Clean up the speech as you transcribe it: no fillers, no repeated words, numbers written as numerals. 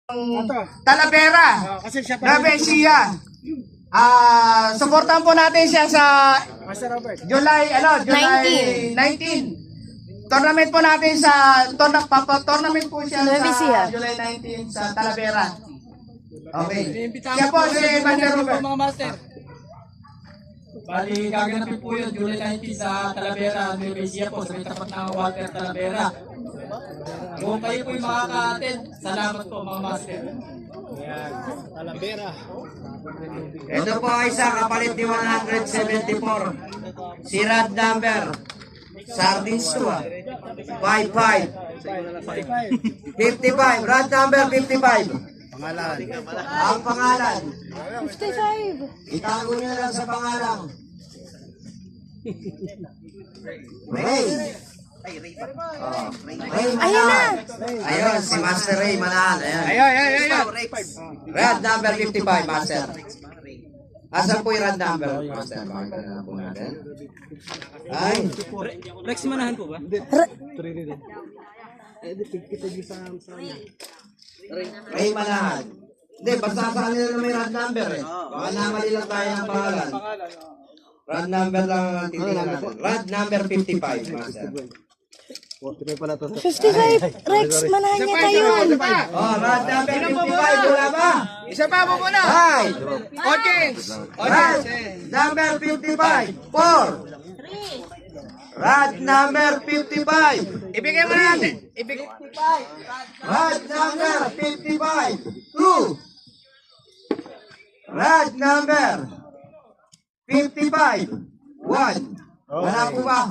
Talavera, Kasi siya Nueva Ecija. Suportahan po natin siya sa Master Robert. July 19. Tournament po natin sa tournament po siya Nueva Ecija. sa July 19 sa Talavera. Okay. Siya po si Master Robert. Mga master. Bali, gaganapin po yun, July 19 sa Talavera, Nueva Ecija po, sa may tapat ng Walter Talavera. Kung kayo po yung makaka-attend, salamat po mga master. Talavera. Ito po ay isa kapalit ni 174. Si Rad number. Sardines to 55. 55. Rad number 55. Ang pangalan. 55. Itago niyo lang sa pangalan. Ray. Ray Manahan. Ayun, si Master Ray Manahan. Ayun. Rad number 55, Master. Asan po yung rad number, Master? Bakit na po natin? Ay. Rex Manahan po ba? Ray Manahan. Hindi, basta sa kanila na may rad number eh. Baka namali lang tayo ng pangalan. Rad number lang ang titingnan natin. Rad number 55, Master. 55. Rex, manahan niya tayo. Oh, rad number 55, wala ba? Isa pa po muna. Hi! Audience. Rad number 55, 4. Rad number 55. Ibigay mo natin. Ibigay. Rad number 55, 2. Rad number 55, 1. Wala po ba?